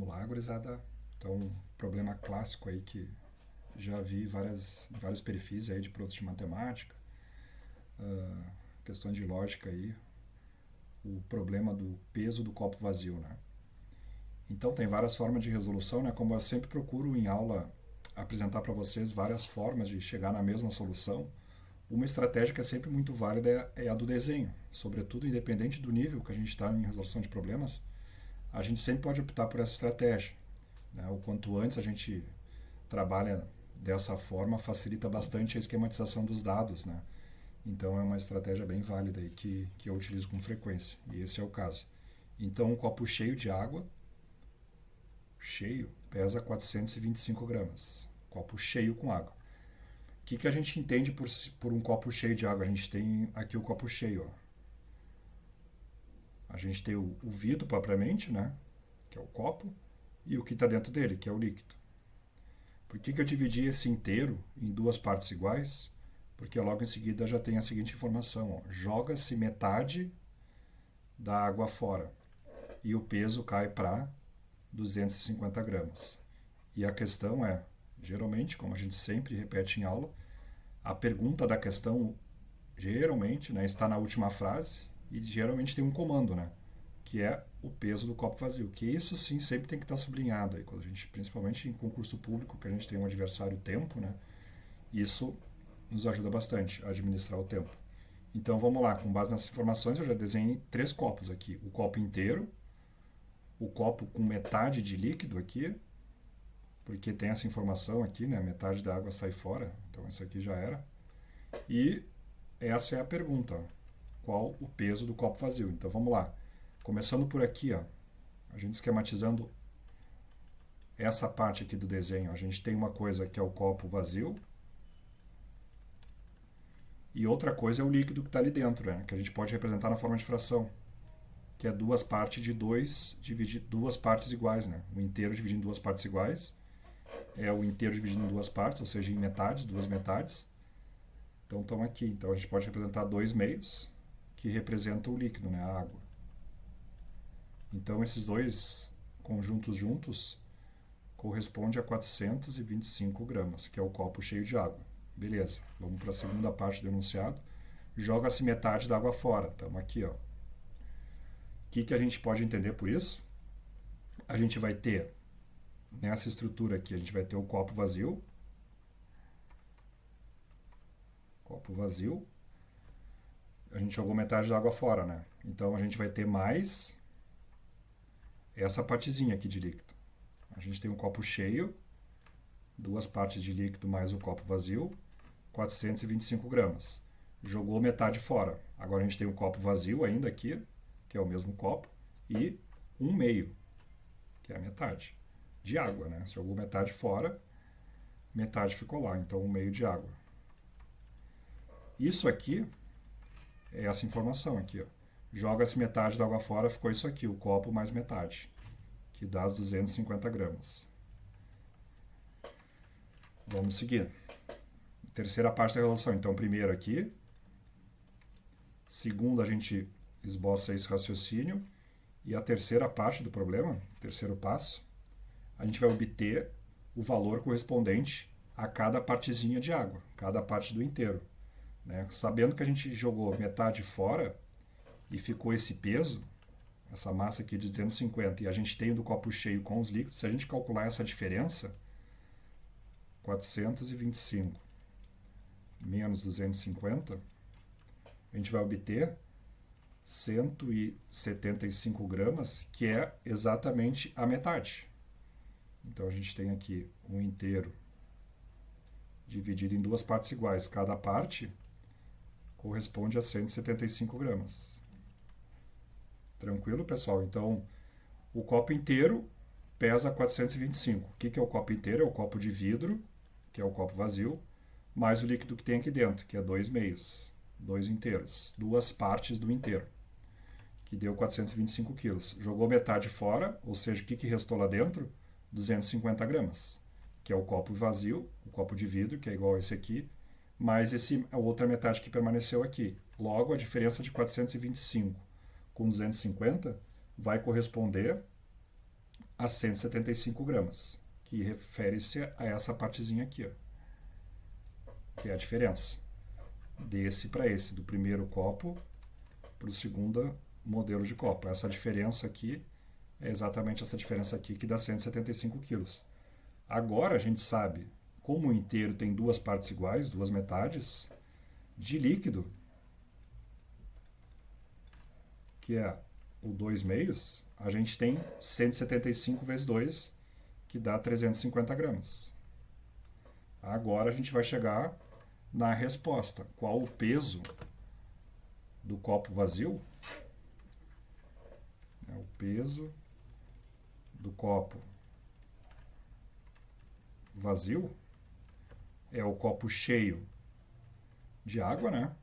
Vamos lá, gurizada. Então, problema clássico aí que já vi vários perfis aí de produtos de matemática, questões de lógica aí, o problema do peso do copo vazio, né? Então, tem várias formas de resolução, né? Como eu sempre procuro em aula apresentar para vocês várias formas de chegar na mesma solução, uma estratégia que é sempre muito válida é a do desenho. Sobretudo, independente do nível que a gente está em resolução de problemas, a gente sempre pode optar por essa estratégia, né? O quanto antes a gente trabalha dessa forma, facilita bastante a esquematização dos dados, né? Então é uma estratégia bem válida aí que eu utilizo com frequência, e esse é o caso. Então um copo cheio de água, cheio, pesa 425 gramas. Copo cheio com água. O que a gente entende por um copo cheio de água? A gente tem aqui o copo cheio, ó. A gente tem o vidro propriamente, né? Que é o copo, e o que está dentro dele, que é o líquido. Por que eu dividi esse inteiro em duas partes iguais? Porque logo em seguida já tem a seguinte informação: joga-se metade da água fora e o peso cai para 250 gramas. E a questão é, geralmente, como a gente sempre repete em aula, a pergunta da questão geralmente, né, está na última frase e geralmente tem um comando, né, que é o peso do copo vazio, que isso sim sempre tem que estar sublinhado aí, quando a gente, principalmente em concurso público, que a gente tem um adversário tempo, né, isso nos ajuda bastante a administrar o tempo. Então vamos lá, com base nessas informações eu já desenhei três copos aqui: o copo inteiro, o copo com metade de líquido aqui, porque tem essa informação aqui, né, metade da água sai fora, então essa aqui já era, e essa é a pergunta: qual o peso do copo vazio? Então vamos lá, começando por aqui, ó, a gente esquematizando essa parte aqui do desenho, a gente tem uma coisa que é o copo vazio, e outra coisa é o líquido que está ali dentro, né? Que a gente pode representar na forma de fração, que é duas partes de 2 dividido duas partes iguais, né? O inteiro dividido em duas partes iguais é o inteiro dividido em duas partes, ou seja, em metades, duas metades. Então estão aqui. Então a gente pode representar dois meios, que representam o líquido, né? A água. Então esses dois conjuntos juntos corresponde a 425 gramas, que é o copo cheio de água. Beleza, vamos para a segunda parte do enunciado. Joga-se metade da água fora. Estamos aqui, ó. O que a gente pode entender por isso? A gente vai ter, nessa estrutura aqui, a gente vai ter o copo vazio. Copo vazio. A gente jogou metade da água fora, né? Então a gente vai ter mais essa partezinha aqui de líquido. A gente tem um copo cheio, duas partes de líquido mais o copo vazio, 425 gramas. Jogou metade fora. Agora a gente tem um copo vazio ainda aqui, que é o mesmo copo, e um meio, que é a metade de água, né? Se jogou metade fora, metade ficou lá, então um meio de água. Isso aqui é essa informação aqui, ó. Joga-se metade da água fora, ficou isso aqui, o copo mais metade, que dá as 250 gramas. Vamos seguir. Terceira parte da relação. Então, primeiro aqui. Segundo, a gente esboça esse raciocínio. E a terceira parte do problema, terceiro passo, a gente vai obter o valor correspondente a cada partezinha de água, cada parte do inteiro, né? Sabendo que a gente jogou metade fora e ficou esse peso, essa massa aqui de 250, e a gente tem o do copo cheio com os líquidos, se a gente calcular essa diferença, 425 menos 250, a gente vai obter 175 gramas, que é exatamente a metade. Então a gente tem aqui um inteiro dividido em duas partes iguais. Cada parte corresponde a 175 gramas. Tranquilo, pessoal? Então o copo inteiro pesa 425. O que é o copo inteiro? É o copo de vidro, que é o copo vazio, mais o líquido que tem aqui dentro, que é 2 meios, 2 inteiros, duas partes do inteiro, que deu 425 quilos. Jogou metade fora, ou seja, o que restou lá dentro? 250 gramas, que é o copo vazio, o copo de vidro, que é igual a esse aqui, mais a outra metade que permaneceu aqui. Logo, a diferença de 425 com 250 vai corresponder a 175 gramas, que refere-se a essa partezinha aqui, ó, que é a diferença desse para esse, do primeiro copo para o segundo modelo de copo. Essa diferença aqui é exatamente essa diferença aqui que dá 175 quilos. Agora a gente sabe, como o inteiro tem duas partes iguais, duas metades, de líquido, que é o 2 meios, a gente tem 175 vezes 2, que dá 350 gramas. Agora a gente vai chegar na resposta. Qual o peso do copo vazio? O peso do copo vazio é o copo cheio de água, né?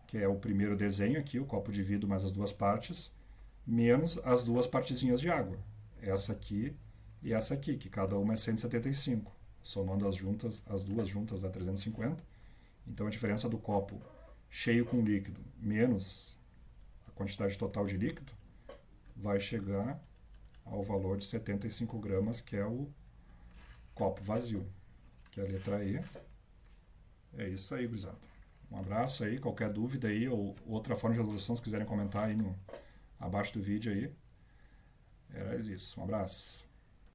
Que é o primeiro desenho aqui, o copo de vidro mais as duas partes, menos as duas partezinhas de água. Essa aqui e essa aqui, que cada uma é 175. Somando as duas juntas dá 350. Então a diferença do copo cheio com líquido menos a quantidade total de líquido vai chegar ao valor de 75 gramas, que é o copo vazio, que é a letra E. É isso aí, gurizada. Um abraço aí, qualquer dúvida aí ou outra forma de resolução, se quiserem comentar aí abaixo do vídeo aí. Era isso, um abraço.